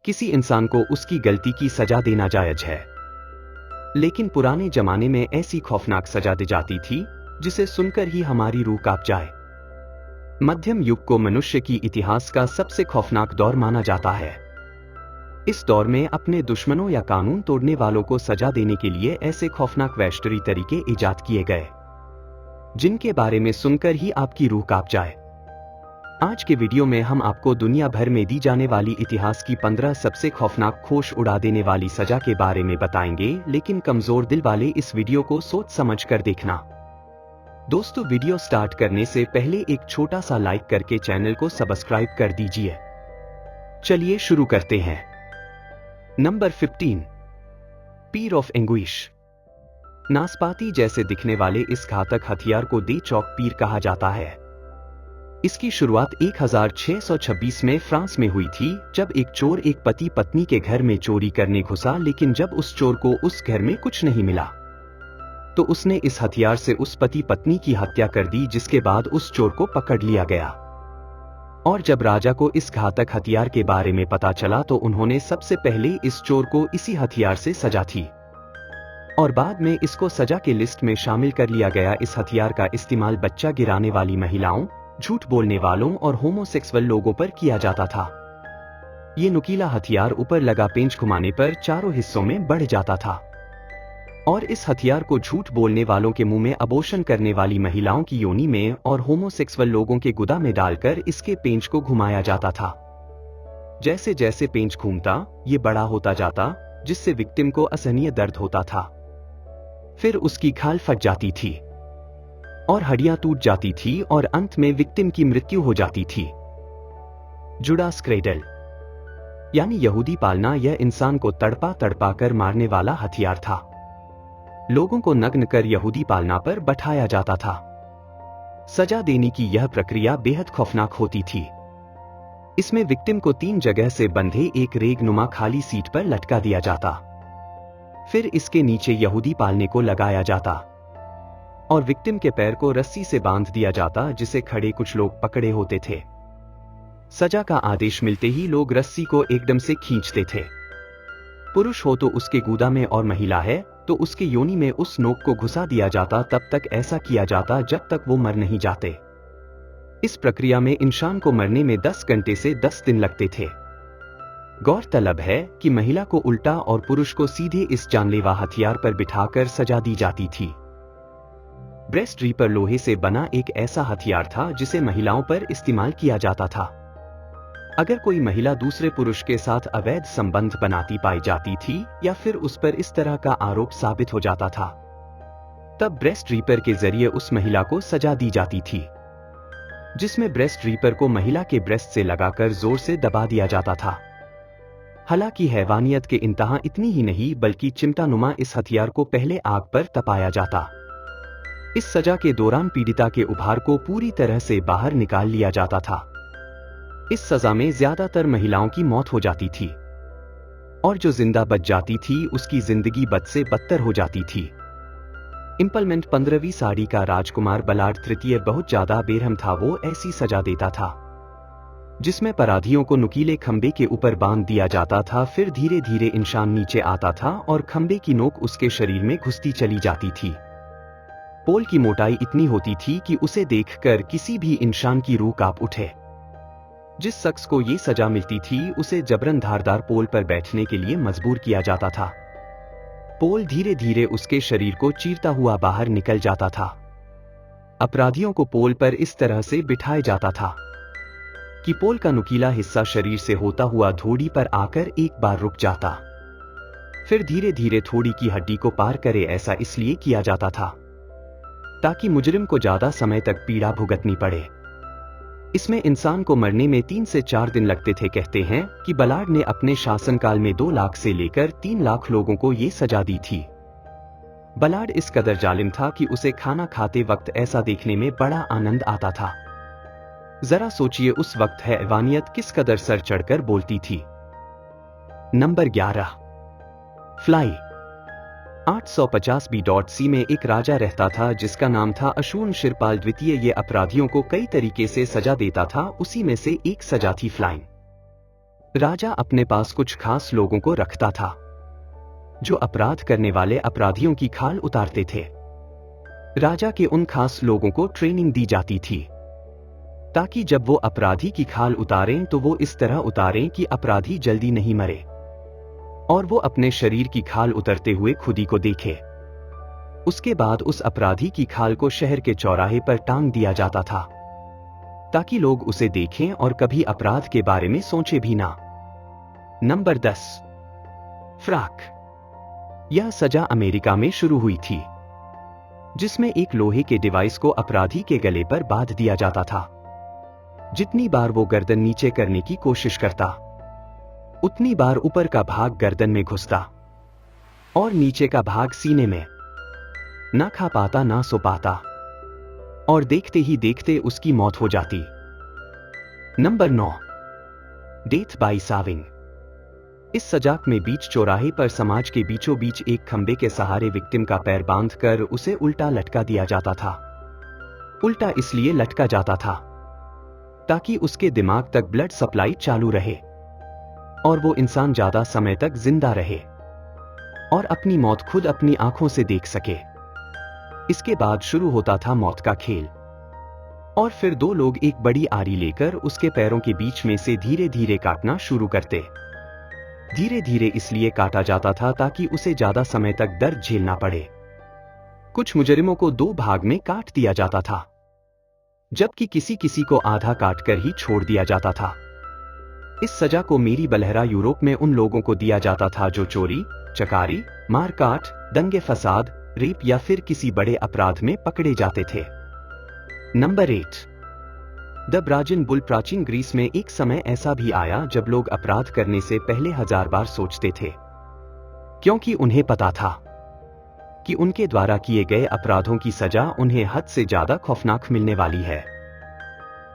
किसी इंसान को उसकी गलती की सजा देना जायज है, लेकिन पुराने जमाने में ऐसी खौफनाक सजा दी जाती थी जिसे सुनकर ही हमारी रूह कांप जाए। मध्यम युग को मनुष्य की इतिहास का सबसे खौफनाक दौर माना जाता है। इस दौर में अपने दुश्मनों या कानून तोड़ने वालों को सजा देने के लिए ऐसे खौफनाक वैश्वरी तरीके इजाद किए गए जिनके बारे में सुनकर ही आपकी रूह कांप जाए। आज के वीडियो में हम आपको दुनिया भर में दी जाने वाली इतिहास की 15 सबसे खौफनाक होश उड़ा देने वाली सजा के बारे में बताएंगे, लेकिन कमजोर दिल वाले इस वीडियो को सोच समझ कर देखना। दोस्तों, वीडियो स्टार्ट करने से पहले एक छोटा सा लाइक करके चैनल को सब्सक्राइब कर दीजिए। चलिए शुरू करते हैं। Number 15, Pir of anguish. नाशपाती जैसे दिखने वाले इस घातक हथियार को दे चौक पीर कहा जाता है। इसकी शुरुआत 1626 में फ्रांस में हुई थी, जब एक चोर एक पति पत्नी के घर में चोरी करने घुसा, लेकिन जब उस चोर को उस घर में कुछ नहीं मिला तो उसने इस हथियार से उस पति पत्नी की हत्या कर दी, जिसके बाद उस चोर को पकड़ लिया गया। और जब राजा को इस घातक हथियार के बारे में पता चला तो उन्होंने सबसे पहले इस चोर को इसी हथियार से सजा थी और बाद में इसको सजा के लिस्ट में शामिल कर लिया गया। इस हथियार का इस्तेमाल बच्चा गिराने वाली महिलाओं, झूठ बोलने वालों और होमोसेक्सुअल लोगों पर किया जाता था। ये नुकीला हथियार ऊपर लगा पेंच घुमाने पर चारों हिस्सों में बढ़ जाता था और इस हथियार को झूठ बोलने वालों के मुंह में, अबॉर्शन करने वाली महिलाओं की योनि में और होमोसेक्सुअल लोगों के गुदा में डालकर इसके पेंच को घुमाया जाता था। जैसे जैसे पेंच घूमता ये बड़ा होता जाता, जिससे विक्टिम को असहनीय दर्द होता था। फिर उसकी खाल फट जाती थी और हड्डियां टूट जाती थी और अंत में विक्टिम की मृत्यु हो जाती थी। जुडास क्रेडल यानी यहूदी पालना, यह इंसान को तड़पा तड़पा कर मारने वाला हथियार था। लोगों को नग्न कर यहूदी पालना पर बैठाया जाता था। सजा देने की यह प्रक्रिया बेहद खौफनाक होती थी। इसमें विक्टिम को 3 जगह से बंधे एक रेगनुमा खाली सीट पर लटका दिया जाता, फिर इसके नीचे यहूदी पालने को लगाया जाता और विक्टिम के पैर को रस्सी से बांध दिया जाता, जिसे खड़े कुछ लोग पकड़े होते थे। सजा का आदेश मिलते ही लोग रस्सी को एकदम से खींचते थे। पुरुष हो तो उसके गुदा में और महिला है तो उसके योनि में उस नोक को घुसा दिया जाता। तब तक ऐसा किया जाता जब तक वो मर नहीं जाते। इस प्रक्रिया में इंसान को मरने में 10 घंटे से 10 दिन लगते थे। गौरतलब है कि महिला को उल्टा और पुरुष को सीधे इस जानलेवा हथियार पर बिठाकर सजा दी जाती थी। ब्रेस्ट रीपर लोहे से बना एक ऐसा हथियार था जिसे महिलाओं पर इस्तेमाल किया जाता था। अगर कोई महिला दूसरे पुरुष के साथ अवैध संबंध बनाती पाई जाती थी या फिर उस पर इस तरह का आरोप साबित हो जाता था, तब ब्रेस्ट रीपर के जरिए उस महिला को सजा दी जाती थी, जिसमें ब्रेस्ट रीपर को महिला के ब्रेस्ट से लगाकर जोर से दबा दिया जाता था। हालांकि हैवानियत के इंतहा इतनी ही नहीं, बल्कि चिमटानुमा इस हथियार को पहले आग पर तपाया जाता। इस सजा के दौरान पीड़िता के उभार को पूरी तरह से बाहर निकाल लिया जाता था। इस सजा में ज्यादातर महिलाओं की मौत हो जाती थी और जो जिंदा बच जाती थी उसकी जिंदगी बद से बदतर हो जाती थी। इंपलमेंट 15वीं सदी का राजकुमार बलार्ड तृतीय बहुत ज्यादा बेरहम था। वो ऐसी सजा देता था जिसमें अपराधियों को नुकीले खंबे के ऊपर बांध दिया जाता था, फिर धीरे धीरे इंसान नीचे आता था और खंबे की नोक उसके शरीर में घुसती चली जाती थी। पोल की मोटाई इतनी होती थी कि उसे देखकर किसी भी इंसान की रूह कांप उठे। जिस शख्स को ये सजा मिलती थी उसे जबरन धारदार पोल पर बैठने के लिए मजबूर किया जाता था। पोल धीरे धीरे उसके शरीर को चीरता हुआ बाहर निकल जाता था। अपराधियों को पोल पर इस तरह से बिठाया जाता था कि पोल का नुकीला हिस्सा शरीर से होता हुआ थोड़ी पर आकर एक बार रुक जाता, फिर धीरे धीरे थोड़ी की हड्डी को पार करे। ऐसा इसलिए किया जाता था ताकि मुजरिम को ज्यादा समय तक पीड़ा भुगतनी पड़े। इसमें इंसान को मरने में 3 से 4 दिन लगते थे। कहते हैं कि बलार्ड ने अपने शासनकाल में 2 लाख से लेकर 3 लाख लोगों को ये सजा दी थी। बलार्ड इस कदर जालिम था कि उसे खाना खाते वक्त ऐसा देखने में बड़ा आनंद आता था। जरा सोचिए उस वक्त हैवानियत किस कदर सर चढ़कर बोलती थी। Number 11, fly. 850 BC में एक राजा रहता था जिसका नाम था अशूर्नशिरपाल द्वितीय। ये अपराधियों को कई तरीके से सजा देता था, उसी में से एक सजा थी फ्लाइंग। राजा अपने पास कुछ खास लोगों को रखता था जो अपराध करने वाले अपराधियों की खाल उतारते थे। राजा के उन खास लोगों को ट्रेनिंग दी जाती थी ताकि जब वो अपराधी की खाल उतारें तो वो इस तरह उतारें कि अपराधी जल्दी नहीं मरे और वो अपने शरीर की खाल उतरते हुए खुद ही को देखे। उसके बाद उस अपराधी की खाल को शहर के चौराहे पर टांग दिया जाता था ताकि लोग उसे देखें और कभी अपराध के बारे में सोचे भी ना। Number 10, frock. यह सजा अमेरिका में शुरू हुई थी जिसमें एक लोहे के डिवाइस को अपराधी के गले पर बांध दिया जाता था। जितनी बार वो गर्दन नीचे करने की कोशिश करता उतनी बार ऊपर का भाग गर्दन में घुसता और नीचे का भाग सीने में। ना खा पाता ना सो पाता और देखते ही देखते उसकी मौत हो जाती। Number 9, death by sawing. इस सजा में बीच चौराहे पर समाज के बीचों बीच एक खंबे के सहारे विक्टिम का पैर बांधकर उसे उल्टा लटका दिया जाता था। उल्टा इसलिए लटका जाता था ताकि उसके दिमाग तक ब्लड सप्लाई चालू रहे और वो इंसान ज्यादा समय तक जिंदा रहे और अपनी मौत खुद अपनी आंखों से देख सके। इसके बाद शुरू होता था मौत का खेल और फिर दो लोग एक बड़ी आरी लेकर उसके पैरों के बीच में से धीरे धीरे काटना शुरू करते। धीरे धीरे इसलिए काटा जाता था ताकि उसे ज्यादा समय तक दर्द झेलना पड़े। कुछ मुजरिमों को 2 भाग में काट दिया जाता था जबकि किसी किसी को आधा काटकर ही छोड़ दिया जाता था। इस सजा को मेरी बलहरा यूरोप में उन लोगों को दिया जाता था जो चोरी, चकारी, मारकाट, दंगे फसाद, रेप या फिर किसी बड़े अपराध में पकड़े जाते थे। Number 8, the brazen bull. प्राचीन ग्रीस में एक समय ऐसा भी आया जब लोग अपराध करने से पहले 1000 बार सोचते थे क्योंकि उन्हें पता था कि उनके द्वारा किए गए अपराधों की सजा उन्हें हद से ज्यादा खौफनाक मिलने वाली है।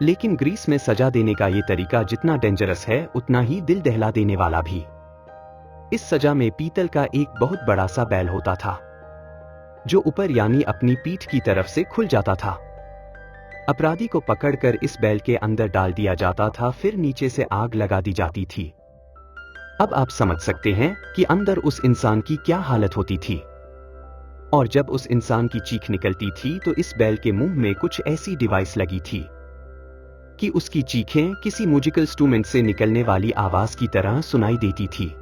लेकिन ग्रीस में सजा देने का यह तरीका जितना डेंजरस है उतना ही दिल दहला देने वाला भी। इस सजा में पीतल का एक बहुत बड़ा सा बैल होता था जो ऊपर यानी अपनी पीठ की तरफ से खुल जाता था। अपराधी को पकड़कर इस बैल के अंदर डाल दिया जाता था, फिर नीचे से आग लगा दी जाती थी। अब आप समझ सकते हैं कि अंदर उस इंसान की क्या हालत होती थी। और जब उस इंसान की चीख निकलती थी तो इस बैल के मुंह में कुछ ऐसी डिवाइस लगी थी कि उसकी चीखें किसी म्यूजिकल इंस्ट्रूमेंट से निकलने वाली आवाज की तरह सुनाई देती थी।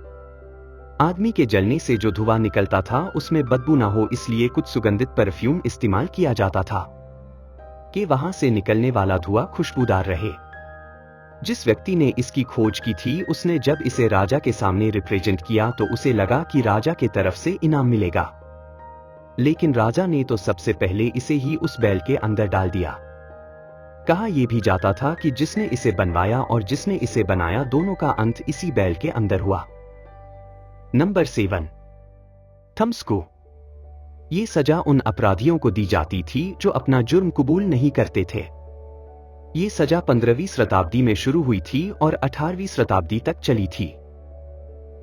आदमी के जलने से जो धुआं निकलता था उसमें बदबू ना हो इसलिए कुछ सुगंधित परफ्यूम इस्तेमाल किया जाता था कि वहां से निकलने वाला धुआं खुशबूदार रहे। जिस व्यक्ति ने इसकी खोज की थी उसने जब इसे राजा के सामने रिप्रेजेंट किया तो उसे लगा कि राजा के तरफ से इनाम मिलेगा, लेकिन राजा ने तो सबसे पहले इसे ही उस बैल के अंदर डाल दिया। कहा यह भी जाता था कि जिसने इसे बनवाया और जिसने इसे बनाया दोनों का अंत इसी बैल के अंदर हुआ। नंबर 7, थम्सक्रू। ये सजा उन अपराधियों को दी जाती थी जो अपना जुर्म कबूल नहीं करते थे। ये सजा 15वीं शताब्दी में शुरू हुई थी और 18वीं शताब्दी तक चली थी।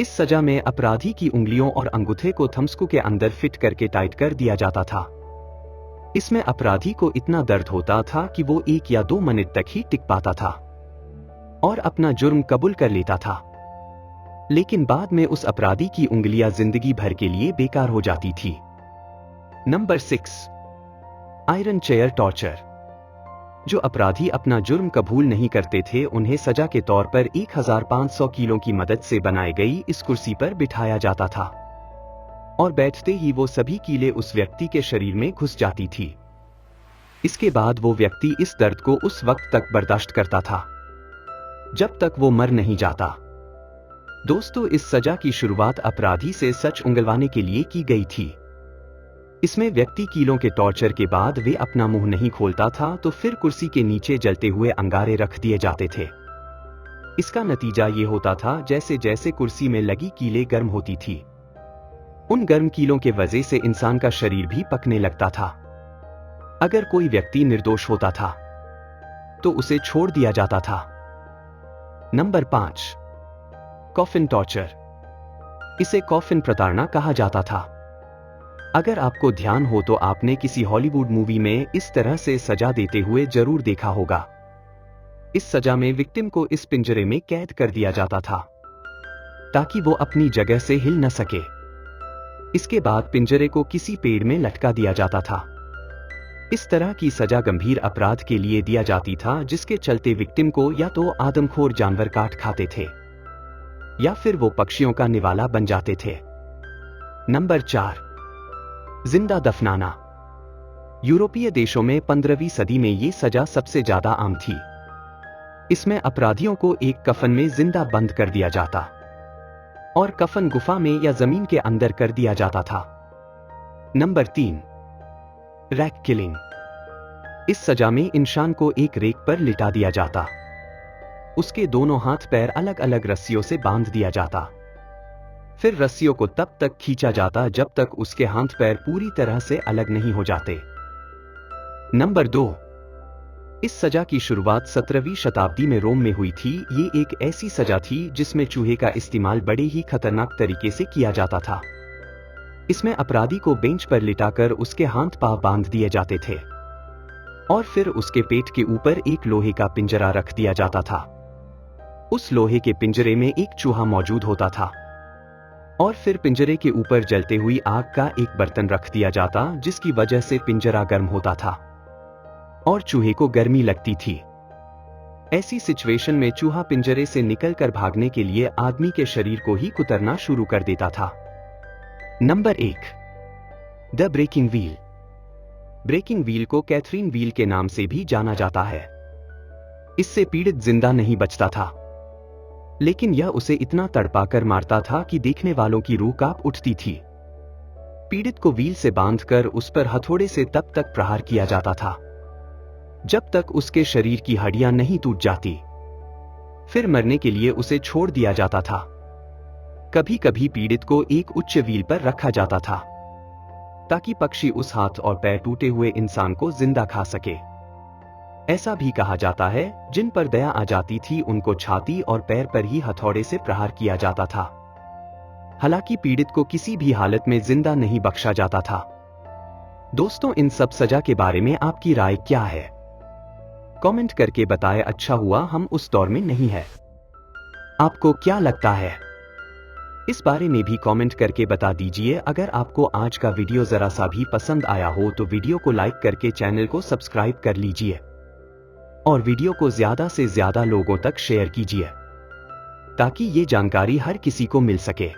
इस सजा में अपराधी की उंगलियों और अंगूठे को थम्सक्रू के अंदर फिट करके टाइट कर दिया जाता था। इसमें अपराधी को इतना दर्द होता था कि वो 1 या 2 मिनट तक ही टिक पाता था और अपना जुर्म कबूल कर लेता था, लेकिन बाद में उस अपराधी की उंगलियां जिंदगी भर के लिए बेकार हो जाती थी। Number 6, iron chair torture. जो अपराधी अपना जुर्म कबूल नहीं करते थे उन्हें सजा के तौर पर 1500 किलो की मदद से बनाई गई इस कुर्सी पर बिठाया जाता था और बैठते ही वो सभी कीलें उस व्यक्ति के शरीर में घुस जाती थी। इसके बाद वो व्यक्ति इस दर्द को उस वक्त तक बर्दाश्त करता था जब तक वो मर नहीं जाता। दोस्तों, इस सजा की शुरुआत अपराधी से सच उंगलवाने के लिए की गई थी। इसमें व्यक्ति कीलों के टॉर्चर के बाद वे अपना मुंह नहीं खोलता था तो फिर कुर्सी के नीचे जलते हुए अंगारे रख दिए जाते थे। इसका नतीजा ये होता था जैसे जैसे कुर्सी में लगी कीलें गर्म होती थी, उन गर्म कीलों के वजह से इंसान का शरीर भी पकने लगता था। अगर कोई व्यक्ति निर्दोष होता था तो उसे छोड़ दिया जाता था। Number 5, coffin torture. इसे कॉफिन प्रताड़ना कहा जाता था। अगर आपको ध्यान हो तो आपने किसी हॉलीवुड मूवी में इस तरह से सजा देते हुए जरूर देखा होगा। इस सजा में विक्टिम को इस पिंजरे में कैद कर दिया जाता था ताकि वो अपनी जगह से हिल न सके। इसके बाद पिंजरे को किसी पेड़ में लटका दिया जाता था। इस तरह की सजा गंभीर अपराध के लिए दिया जाती था जिसके चलते विक्टिम को या तो आदमखोर जानवर काट खाते थे या फिर वो पक्षियों का निवाला बन जाते थे। नंबर 4, जिंदा दफनाना। यूरोपीय देशों में 15वीं सदी में ये सजा सबसे ज्यादा आम थी। इसमें अपराधियों को एक कफन में जिंदा बंद कर दिया जाता और कफन गुफा में या जमीन के अंदर कर दिया जाता था। Number 3, rack killing. इस सजा में इंसान को एक रेक पर लिटा दिया जाता, उसके दोनों हाथ पैर अलग अलग रस्सियों से बांध दिया जाता, फिर रस्सियों को तब तक खींचा जाता जब तक उसके हाथ पैर पूरी तरह से अलग नहीं हो जाते। नंबर 2, इस सजा की शुरुआत 17वीं शताब्दी में रोम में हुई थी। ये एक ऐसी सजा थी जिसमें चूहे का इस्तेमाल बड़े ही खतरनाक तरीके से किया जाता था। इसमें अपराधी को बेंच पर लिटाकर उसके हाथ पांव बांध दिए जाते थे और फिर उसके पेट के ऊपर एक लोहे का पिंजरा रख दिया जाता था। उस लोहे के पिंजरे में एक चूहा मौजूद होता था और फिर पिंजरे के ऊपर जलते हुई आग का एक बर्तन रख दिया जाता जिसकी वजह से पिंजरा गर्म होता था और चूहे को गर्मी लगती थी। ऐसी सिचुएशन में चूहा पिंजरे से निकलकर भागने के लिए आदमी के शरीर को ही कुतरना शुरू कर देता था। Number 1, the breaking wheel. Breaking wheel को कैथरीन व्हील के नाम से भी जाना जाता है। इससे पीड़ित जिंदा नहीं बचता था, लेकिन यह उसे इतना तड़पाकर मारता था कि देखने वालों की रूह कांप उठती थी। पीड़ित को व्हील से बांधकर उस पर हथौड़े से तब तक प्रहार किया जाता था जब तक उसके शरीर की हड्डियां नहीं टूट जाती। फिर मरने के लिए उसे छोड़ दिया जाता था। कभी कभी पीड़ित को एक उच्च व्हील पर रखा जाता था ताकि पक्षी उस हाथ और पैर टूटे हुए इंसान को जिंदा खा सके। ऐसा भी कहा जाता है जिन पर दया आ जाती थी उनको छाती और पैर पर ही हथौड़े से प्रहार किया जाता था। हालांकि पीड़ित को किसी भी हालत में जिंदा नहीं बख्शा जाता था। दोस्तों, इन सब सजा के बारे में आपकी राय क्या है? कमेंट करके बताएं। अच्छा हुआ हम उस दौर में नहीं है। आपको क्या लगता है इस बारे में भी कमेंट करके बता दीजिए। अगर आपको आज का वीडियो जरा सा भी पसंद आया हो तो वीडियो को लाइक करके चैनल को सब्सक्राइब कर लीजिए और वीडियो को ज्यादा से ज्यादा लोगों तक शेयर कीजिए ताकि ये जानकारी हर किसी को मिल सके।